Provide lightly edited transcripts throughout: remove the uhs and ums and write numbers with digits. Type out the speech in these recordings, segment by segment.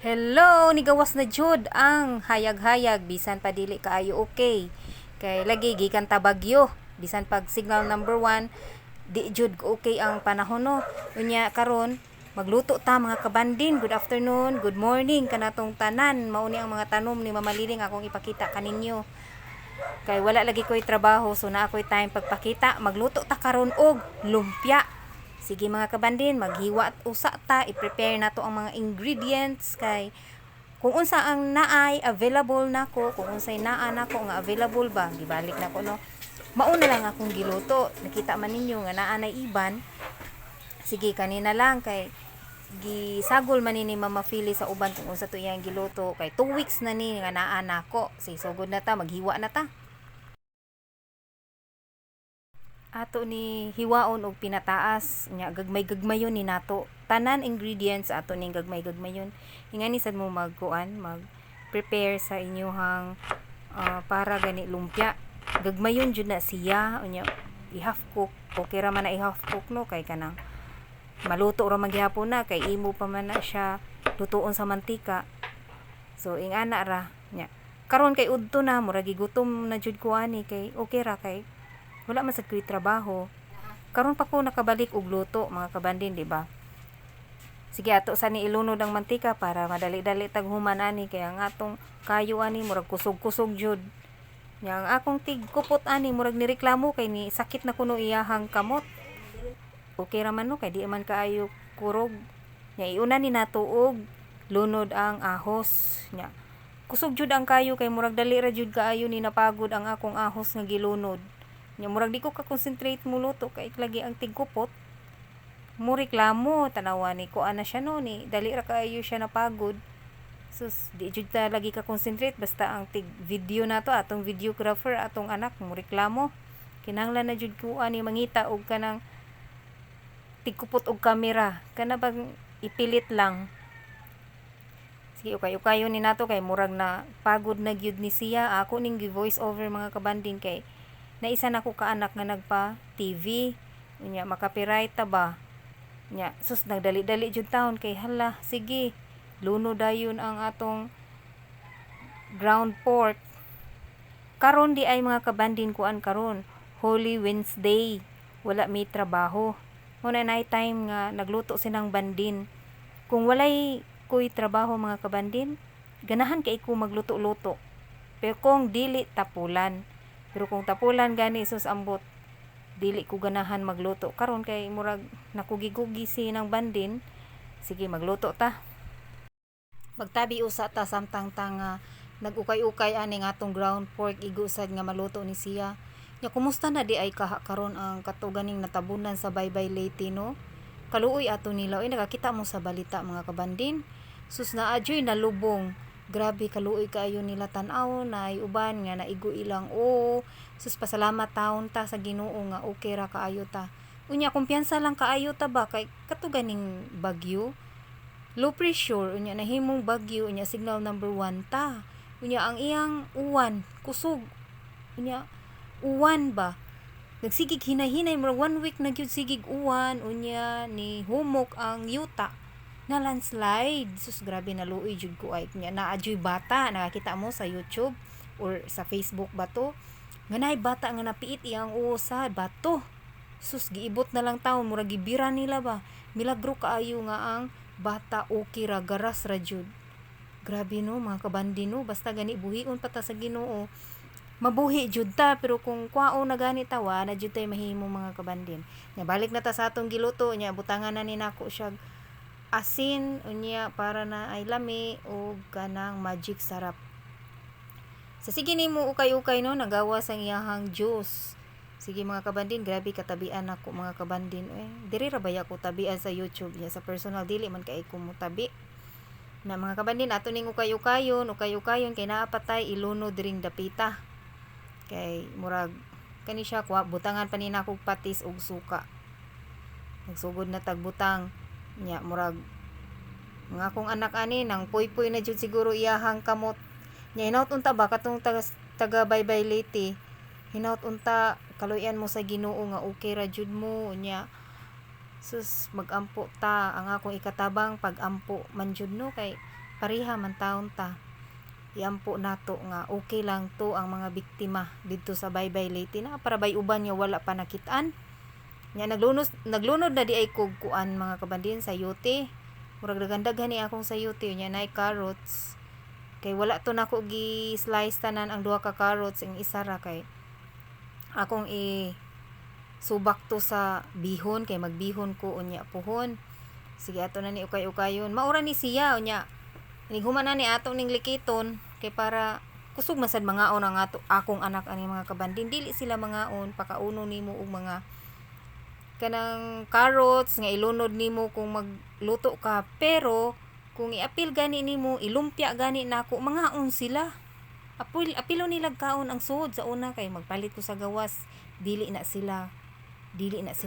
Hello, nigawas na jud ang hayag-hayag bisan pa dili kaayo okay. Kay lagi gikan ta bagyo, bisan pag signal number 1 di jud okay ang panahon no. Unya karon magluto ta mga kabandin. Good afternoon, good morning kanatong tanan. Mao ni ang mga tanom ni Mama Liling akong ipakita kaninyo. Kay wala lagi ko'y trabaho so na ako'y time pagpakita. Magluto ta karon og lumpia. Sige mga kabandin, maghiwa at usa ta, i-prepare na to ang mga ingredients kay kung unsa ang naay available nako, kung unsay naa nako nga available ba, gibalik nako no. Mauna lang akong giluto. Nakita man ninyo nga naa na iban. Sige kanina lang kay gisagol man ni Mama Philly sa uban kung unsa to iyang giluto kay 2 weeks na ni nga naa nako. Sige sugod na ta, maghiwa na ta. Ato ni hiwaon og pinataas nya gagmay-gagmayon ni nato tanan ingredients ato ning gagmay-gagmayon ingani sad mo magkuan mag prepare sa inyohang para gani lumpia gagmayon jud na siya unya i-half cook okay ra man na i-half cook no kay kanang maluto ra man gyapon na kay imo pa man na siya lutuon sa mantika so ingana ra nya karon kay udto na murag gigutom na jud ko ani kay okay ra kay wala man sad ko'y trabaho. Karon pa ko nakabalik og luto mga kabandin, di ba? Sige ato sa ni ilunod ang mantika para madali-dali tag human ani kay ang atong kayo ani murag kusog-kusog jud. Yang akong tigkupot ani murag nireklamo kay ni sakit na kuno iyahang kamot. Okay ra man no kay di man kaayo kurog. Nya iuna ni nato og lunod ang ahos nya. Kusog jud ang kayo kay murag dali ra jud kaayo ni napagod ang akong ahos nga gilunod. Nya murag di ko ka-concentrate mo luto kay lagi ang tigkupot. Mo reklamo tanawa ni ko ana siya no ni dali ra kaayo siya napagod. Sus di jud ta lagi ka-concentrate basta ang tig video nato atong videographer atong anak mo reklamo. Kinahanglan na jud ko ani mangita og kanang tigkupot og kamera kana bang ipilit lang. Sige ukay-ukayo ni nato kay murag na pagod na gyud ni siya ako ning gi-voice over mga kabanding kay na isa na ko kaanak nga nagpa TV unya makapiright ta ba nya sus nagdali-dali jud taon kay hala sige luno dayon ang atong ground pork karon di ay mga kabandin kuan karon Holy Wednesday wala may trabaho muna na time nga nagluto sinang bandin kung walay ko'y trabaho mga kabandin ganahan kay ko magluto-luto pero kung dili tapulan pero kung tapulan gani sus ambot dili ko ganahan magluto karon kay murag nakugigugi sinang bandin sige magluto ta magtabi usa ta samtang tanga nagukay-ukay ani nga atong ground pork igusad nga maluto ni siya nya kumusta na di ay karon ang katuganing natabunan sa Baybay Leyte no kaluoy ato nila oy nakakita mo sa balita mga kabandin sus na adyoy nalubong grabe kaluoy kaayo nila tan-aw na ay uban nga naigo ilang sus pasalamat taon ta sa Ginoo nga okay ra kaayo ta unya kumpiyansa lang kaayo ta ba kay katuganing bagyo low pressure unya nahimong bagyo unya signal number 1 ta unya ang iyang uwan kusog unya uwan ba nagsigig hinay-hinay murag 1 week na gyud sigig uwan unya ni humok ang yuta na landslide sus grabe naluoy jud ko ay nya naadyoy bata nakakita mo sa YouTube or sa Facebook ba to nganay bata nga napiit iyang usa bato sus giibot na lang taon murag gibira nila ba milagro kaayo nga ang bata okay ra garas ra jud grabe no mga kabandi no basta gani buhion pa ta sa Ginoo mabuhi jud ta pero kung kwao na gani tawa na jud tay mahimo mga kabandin nya balik na ta sa atong giluto nya butangan na ni nako siya asin unya para na ay lami o kanang magic sarap sa sige nimo ukay-ukay no nagawas ang iyahang juice sige mga kabandin grabe katabian ako mga kabandin diri ra baya ko tabian sa YouTube ya sa personal dili man kay ko mo tabi na mga kabandin ato ning ukay-ukayon kay naa patay iluno diring dapita kay murag kani siya kuha butangan pa ni nako patis og suka nagsugod na tagbutang nya murag nga akong anak ani nang puy-puy na jud siguro iyahang kamot nya hinaut unta ba katong taga Baybay Leyte hinaut unta kaluyan mo sa Ginoo nga okay ra jud mo nya sus magampo ta ang akong ikatabang pagampo man jud no kay pareha man taon ta. Iampo nato nga okay lang to ang mga biktima didto sa Baybay Leyte na para bay uban nga wala pa nakitaan. Nya naglunod na di ay kog kuan mga kabandin sayote. Murag daghan ni akong sayote nya nay carrots. Kay wala to nako gi slice tanan ang duha ka carrots, ang isa ra kay akong subak to sa bihon kay magbihon ko unya puhon. Sige ato na ni ukay-ukayon. Maura ni siya unya. Human na ni ato ning likiton kay para kusog masad mangaon ang akong anak ani mga kabandin. Dili sila mangaon pakauno nimo og mga kanang carrots nga ilunod nimo kung magluto ka, pero kung iapil gani nimo ilumpia gani nako mangaon sila. Apilo nila kaon ang suod sa una kay magpalit ko sa gawas, dili na sila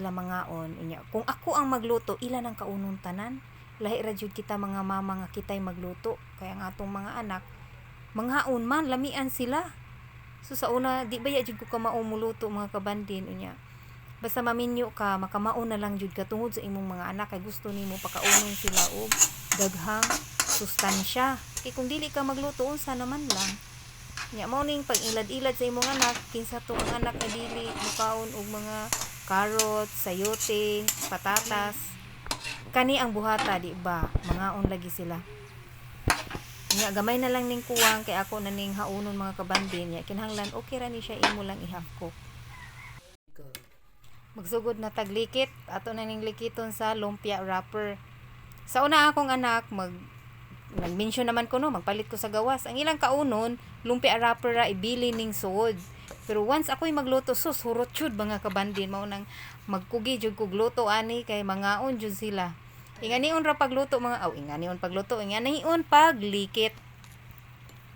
mangaon unya. Kung ako ang magluto ilan ang kaunon tanan, lahi ra jud kita mga mama nga kitay magluto, kaya ang atong mga anak mangaon man lamian sila. So sa una di baya jud ko ka maumuluto mga kabandin unya. Basta maminyo ka, makamaon na lang jud ka tungod sa imong mga anak kay gusto nimo pakaunon sila og daghang sustansya. Kay kung dili ka magluto unsa naman lang. Nya mao ning pag-ilad-ilad sa imong anak, kinsa to ang anak nga dili mukaon og mga carrots, sayote, patatas. Kani ang buhata di ba? Mangaon lagi sila. Nya gamay na lang ning kuwang kay ako na ning haunon mga kabandin. Nya kinahanglan okay ra ni siya imo lang ihakok. Magsugod na taglikit, ato na ning likiton sa lumpia wrapper. Sa una akong anak nag-mention naman ko no, magpalit ko sa gawas. Ang ilang kaunon, lumpia wrapper ra ibili ning suod. Pero once ako'y magluto, sus hurot jud mga kabandin, mao nang magkugi jud kog luto ani kay mangaon jud sila. Ingani ra pagluto mga ingani paglikit.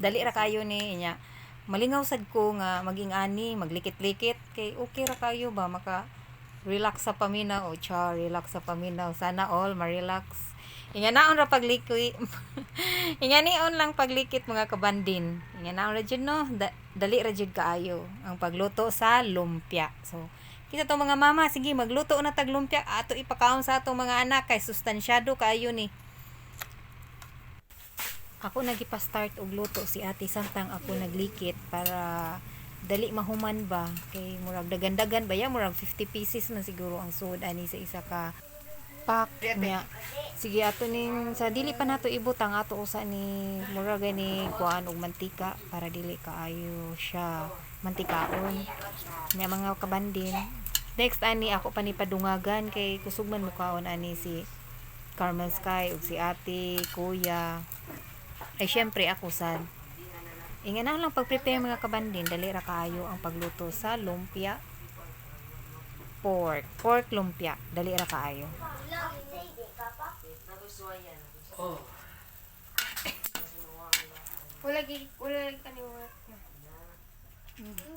Dali ra kayo ni nya. Malingaw sad ko nga maging ani, maglikit-likit kay okay ra kayo ba maka relax sa paminaw relax sa paminaw, sana all ma-relax. Inganaon ra paglikit. Inganaon lang paglikit mga kabandin. Inganaon ra jud no, dali ra jud kaayo ang pagluto sa lumpia. So kita to mga mama, sige magluto na tag lumpia ato ipakaon sa atong mga anak kay sustansyado kaayo ni. Ako nagipa-start og luto si ate samtang ako naglikit para dali mahuman ba kay murag dagan-dagan ba ya murag 50 pieces man siguro ang suod ani sa isa ka pack niya. Sige ato ning sa dili pa nato ibutang ato usa ni murag ni kuan og mantika para dili kaayo siya mantikaon niya mga kabandin. Next ani ako pa ni padungagan kay kusog man mukaon ani si Carmel Sky ug si ate kuya. Ay syempre ako sad. Ingana lang pag-prepare mga kabandin, dali ra kaayo ang pagluto sa lumpia pork lumpia, dali ra kaayo. Wala kaniwat.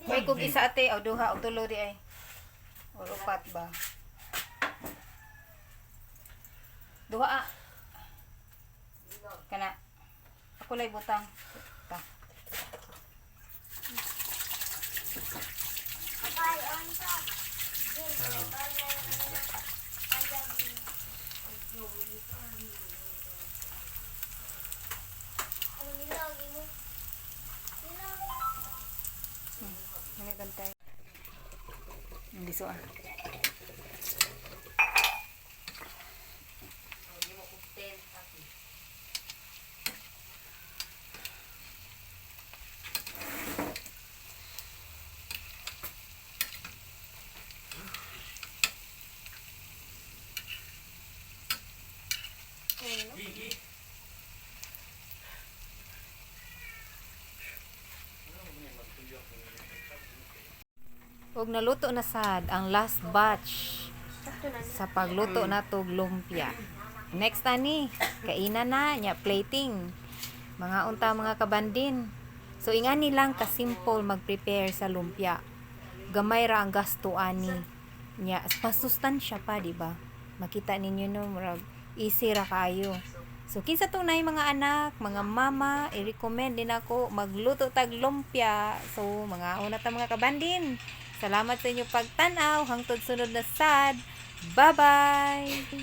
May kog isa ate o duha o tulo di ay. O upat ba? Duha kana. Ako lay butang. Ta. Bantay. Hindi so ah. Og naluto na sad ang last batch sa pagluto nato lumpia. Next ani, kainan na nya plating. Mga unta mga kabandin. So ingani lang ka simple mag-prepare sa lumpia. Gamay ra ang gasto ani. Nya pasustansya pa di ba? Makita ninyo no, murag easy ra kayo. So kinsa to nay mga anak, mga mama, i-recommend din ako magluto tag lumpia. So mga una ta mga kabandin. Salamat sa inyong pagtanaw. Hangtod sunod na sad. Bye-bye!